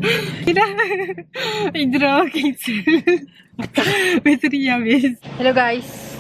Dah. Indra cancel. Bateri habis. Hello guys.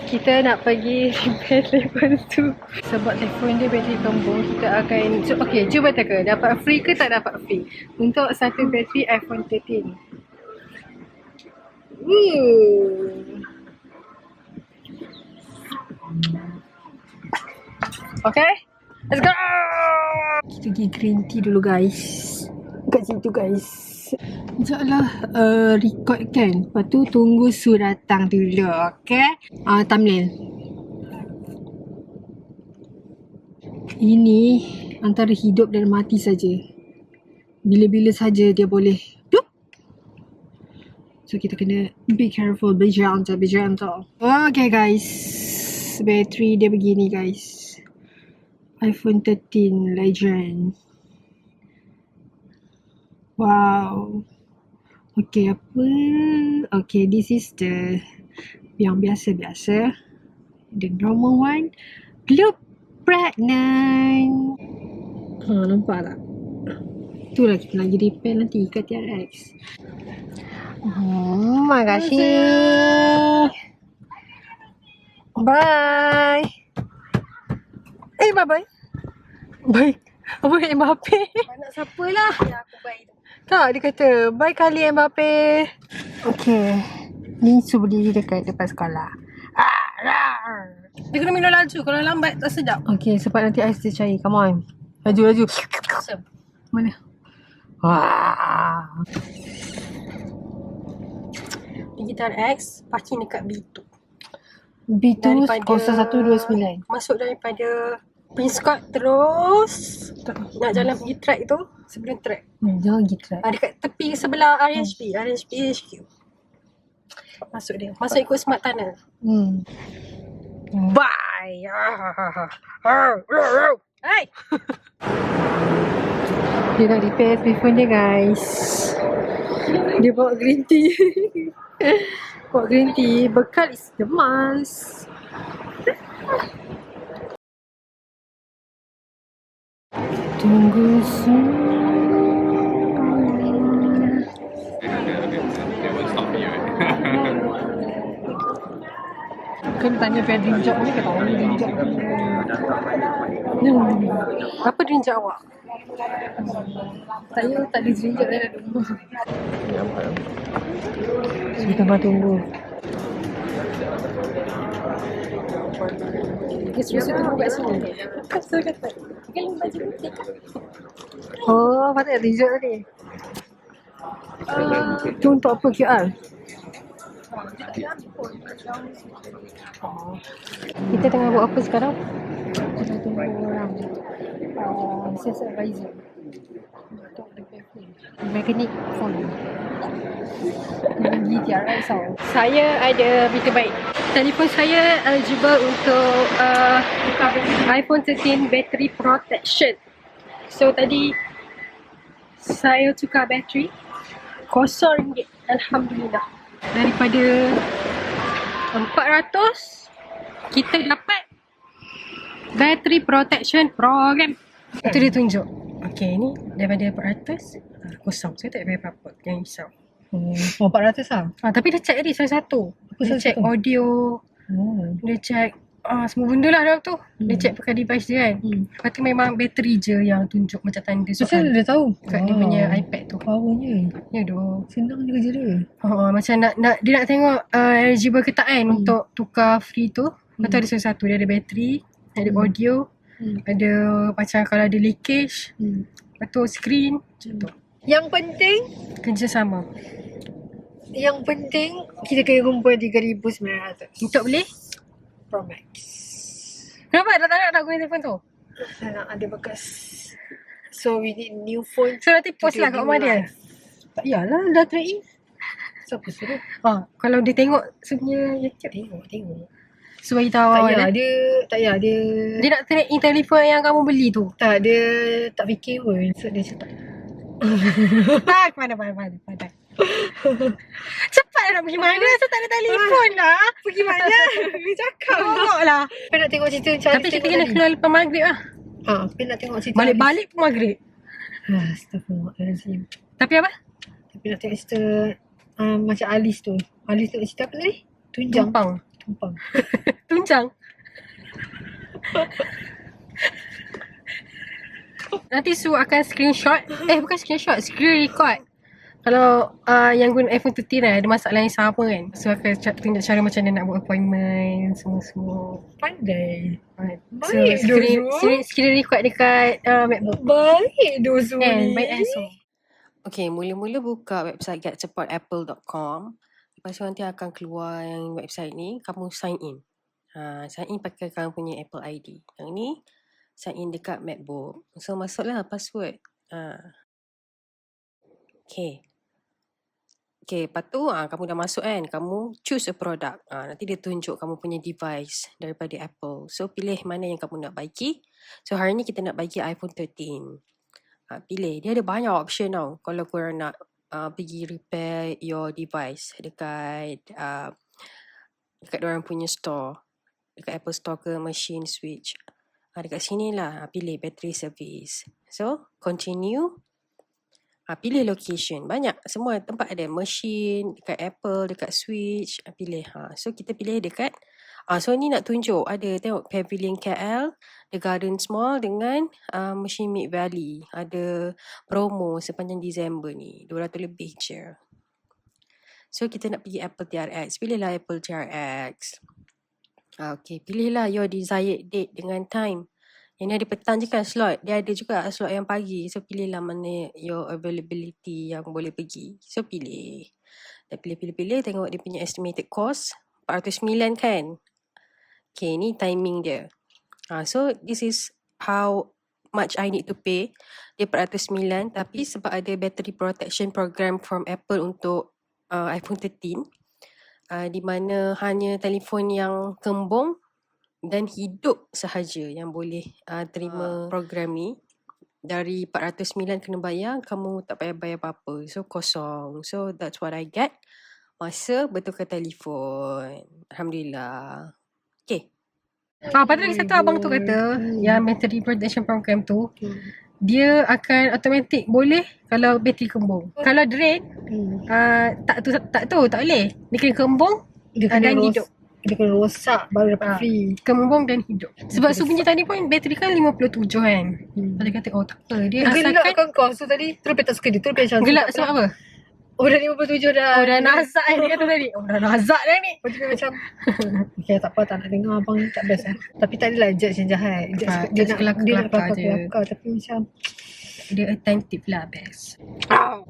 Kita nak pergi repair telefon tu. Sebab telefon dia bateri kembung, kita akan... So, okay, cuba teka. Dapat free ke tak dapat free? Untuk satu bateri iPhone 13. Okay, let's go! Kita pergi green tea dulu guys. Kat situ guys. Sekejap lah record kan. Lepas tu tunggu Su datang dulu. Okay? Thumbnail. Ini antara hidup dan mati saja. Bila-bila saja dia boleh dup. So kita kena be careful. Be gentle. Be gentle. Okay guys. Bateri dia begini guys. iPhone 13 Legend. Wow. Okay, apa? Okay, this is the yang biasa-biasa. The normal one. Look pregnant. Nampak tak? Itulah kita lagi repair nanti kat TRX. Makasih. Bye. Bye-bye. Bye. Apa Mbappe? Anak siapa lah yang aku buy tu? Tak, dia kata bye kali Mbappe. Okay. Ni Su berdiri dekat depan sekolah. Dia kena minum laju. Kalau lambat tak sedap. Okay, sebab nanti ais dia cair. Come on. Laju. Mana? Wah. Digital X parking dekat B2. B2 0129. Masuk daripada Prince Court terus nak jalan pergi track tu. Sebelum track Jangan pergi track. dekat tepi sebelah RHP HQ. Masuk dia. Masuk ikut Smart Tunnel. Bye. Hai. Dia nak repair telefon dia guys. Dia bawa green tea. Bawa green tea. Bekal is the must. Tunggu kan tanya pair dream job ni, kata orang dream job. Apa dream job awak? Saya tak ada dream job, saya dah tunggu. Kita tunggu. Dia suruh tunggu kat sini. Saya kata kalau baju putih kan. Oh, patut dream job tadi. Tu untuk apa QR? Kita tengah buat apa sekarang? Kita tunggu orang sales advisor untuk repair phone. Mekanik phone. Pergi TRX tau. Saya ada berita baik. Telefon saya eligible untuk iPhone 13 battery protection. So tadi saya tukar bateri RM0. Alhamdulillah. Daripada 400 kita dapat battery protection program. Itu dia tunjuk. Okay, ni daripada 400 kosong. Saya tak payah apa-apa. Jangan risau. 400 lah? Tapi dia check tadi satu-satu. Dia check audio. Dia check semua benda lah dalam tu. Dia check pakai device dia kan. Lepas tu memang bateri je yang tunjuk macam tanda soalan. Macam dia tahu? Kat dia punya iPad tu. Powernya. Ya doh. Senang je kerja dia. Macam nak dia nak tengok eligible ke tak kan untuk tukar free tu. Lepas tu ada satu-satu. Dia ada bateri, ada audio, ada macam kalau ada leakage, lepas tu screen, macam tu. Yang penting, kerjasama. Yang penting kita kena kumpul 3,900 Untuk beli Pro Max. Kenapa dah tak nak guna telefon tu? Nak ada bekas. So we need new phone. So nanti post lah kat rumah dia. Tak yalah, dah trade in. Siapa suruh? Kalau dia tengok sebenarnya YouTube. Tengok. So bagi tahu awak dia dia nak trade in telefon yang kamu beli tu. tak, dia tak fikir pun. So dia cakap Pandai. Cepat nak pergi mana? Saya tak ada telefon lah. pergi mana? Dia cakap Tengok lah. Saya nak tengok cerita macam Tapi kita kena keluar lepas maghrib lah. Saya nak tengok cerita Balik-balik pun maghrib. Astagfirullahaladzim. Tapi apa? Tapi nak tengok cerita macam Alis tu. Alis tu cerita apa tadi? Tunjang. Tumpang. Tunjang. Nanti Su akan screenshot. Bukan screenshot, screen record. Kalau yang guna iPhone 13 lah, ada masalah yang sama kan. So akan tunjuk cara macam mana nak buat appointment, semua-semua. Pandai. So Baik screen record dekat MacBook. Baik dosu ni. Baik so. Okay, mula-mula buka website getsupportapple.com. Lepas tu nanti akan keluar yang website ni, kamu sign in. Sign in pakai kamu punya Apple ID. Yang ni sign in dekat MacBook. So masuklah password. Okay, lepas tu kamu dah masuk kan. Kamu choose a product. Nanti dia tunjuk kamu punya device daripada Apple. So pilih mana yang kamu nak baiki. So hari ni kita nak baiki iPhone 13. Pilih. Dia ada banyak option tau. Kalau korang nak pergi repair your device dekat diorang punya store. Dekat Apple Store ke Machine Switch. Dekat sini lah. Pilih battery service. So continue. Pilih location. Banyak. Semua tempat ada. Machine, dekat Apple, dekat Switch. Pilih. So kita pilih dekat. So ni nak tunjuk. Ada tengok Pavilion KL, The Gardens Mall dengan Machine Mid Valley. Ada promo sepanjang Disember ni. 200 lebih je. So kita nak pergi Apple TRX. Pilihlah Apple TRX. Okay. Pilihlah your desired date dengan time. Yang ni ada petang je kan slot. Dia ada juga slot yang pagi. So pilihlah mana your availability yang boleh pergi. So pilih. Dah pilih. Tengok dia punya estimated cost. 409 kan. Okay, ni timing dia. So this is how much I need to pay. Dia 409. Tapi sebab ada battery protection program from Apple untuk iPhone 13. Di mana hanya telefon yang kembung dan hidup sahaja yang boleh terima program ni. Dari 409 kena bayar, kamu tak payah bayar apa-apa. So kosong. So that's what I get. Masa betulkan telefon. Alhamdulillah. Okay. Lepas tu lagi satu abang tu kata yang battery protection program tu dia akan automatic boleh kalau bateri kembung. Kalau drain tak boleh. Dia kena kembung dan hidup. Dia kena rosak baru dapat free. Kembung dan hidup. Sebab Su punya tadi pun bateri kan 57 kan. Dia kata tak apa. Dia gelap asalkan kan kau. So tadi terus tak suka dia. Terus macam gelap sebab apa? Dah 57 dah. Dah nazak dia kata tadi. Dah nazak dah ni. Lepas tu macam okay tak apa, tak nak dengar abang tak best lah. Tapi tak adalah judge yang jahat. Dia nak kelakar tapi macam dia attentive lah best.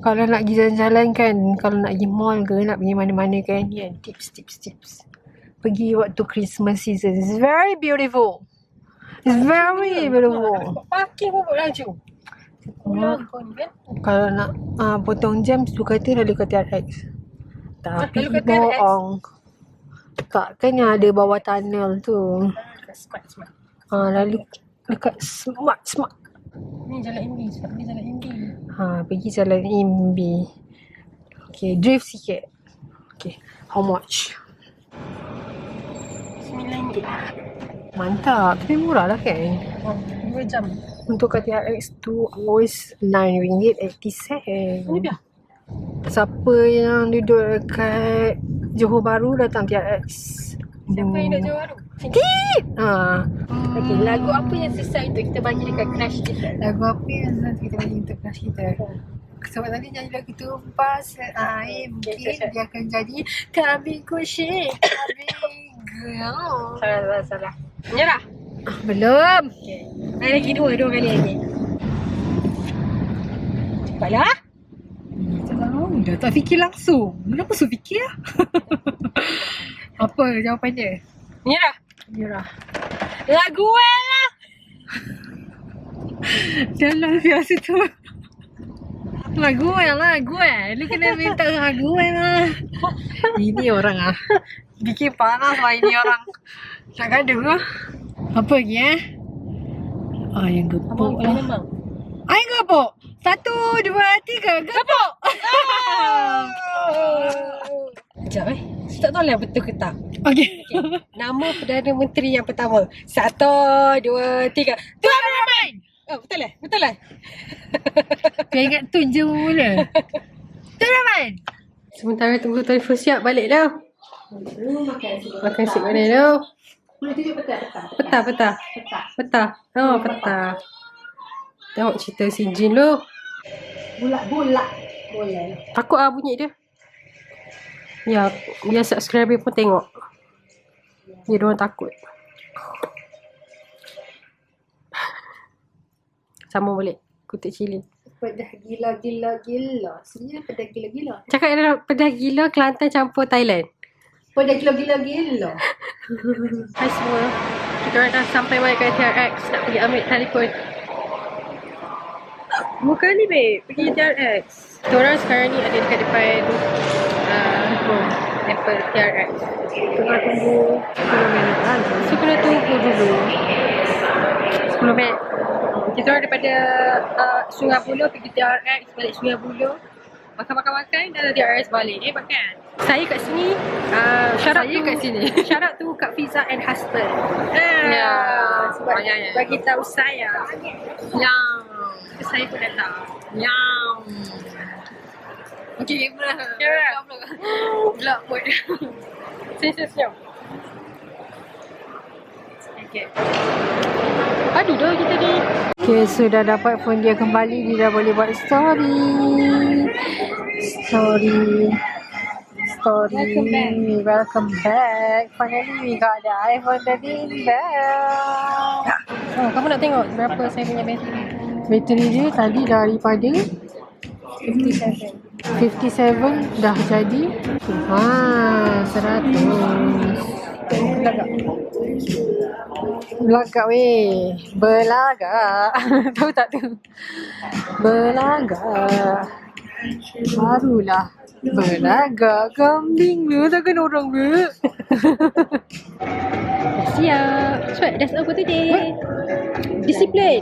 Kalau nak pergi jalan-jalan kan, kalau nak pergi mall ke, nak pergi mana-mana kan, tips. Pergi waktu Christmas season. It's very beautiful. Parking pun buat laju. Kalau nak potong jam, tu kata lalu kat TRX. Tapi bohong. Kan yang ada bawah tunnel tu. Smart. Lalu dekat smart. Ni jalan MB. Sebab ni jalan MB. Pergi jalan MB. Okay, drift sikit. Okay, how much? RM9. Mantap. Tapi murah lah kan? 2 jam. Untuk kat TRX 2 hours RM9.80. Ni biar. Siapa yang duduk dekat Johor Bahru datang TRX. Siapa yang nak Johor Bahru? Okay, Lagu apa yang susah untuk kita bagi dekat crush kita? lagu apa yang nanti kita bagi untuk kelas kita? Sebab tadi nyanyi lagu Tumpah Air mungkin dia akan jadi Kami Kusyik Kami Girl. Salah. Menyerah? Belum. Okay. Lagi dua kali lagi. Cepatlah. Dah tak fikir langsung. Kenapa su fikir lah? Apa jawapannya? Menyerah. Lagu lah. Jangan biasa tu. Lagu lah. Lu kena minta lagu lah. Ini orang bikin panas lah ini orang. Nak gaduh lah. Apa lagi yang gepuk lah. Yang gepuk. 1, 2, 3, gepuk. Sekejap tak tahu lah betul ke tak. Okay. Nama Perdana Menteri yang pertama. 1, 2, 3. Tuan Rahman. Oh, betul lah. Betul lah. Dia ingat tu je mula. Betul lah Man? Sementara tunggu telefon siap balik dah. Makan nasi goreng dah. Petah. Oh, petah. Tengok cerita si Jin lu. Bulat-bulat. Boleh. Takut lah bunyi dia. Ya, biar subscriber pun tengok. Dia orang takut. Sambung balik. Kutuk cili. Pedah gila. Sebenarnya pedah gila-gila. Cakap dia pedah gila Kelantan campur Thailand. Pedah gila. Hai semua. Kita orang dah sampai balik ke TRX. Nak pergi ambil telefon. Bukan ni babe. Pergi TRX. Kita orang sekarang ni ada dekat depan Apple TRX. Tengah tunggu 10 minit lagi. So kena tunggu dulu 10 minit. Kita orang daripada Sungai Buloh pergi TRX, balik Sungai Buloh. Makan-makan dah TRX balik. Makan. Saya kat sini. Shout out to Kak Fiza and husband. Sebab bagi tahu saya. Saya pun datang. Okay, vlog pun. Senyum. Okay. Aduh dah kita ni. Okay, sudah dapat phone dia kembali. Dia dah boleh buat story. Welcome back. Finally we got the iPhone 13 back. Oh, kamu nak tengok berapa saya punya bateri? Bateri dia tadi daripada 57 dah jadi 100. Belagak weh. Belagak. Tahu tak tu? Belagak. Barulah belagak. Kambing lu takkan orang lu. Siap. Cepat dah apa tu je. Disiplin.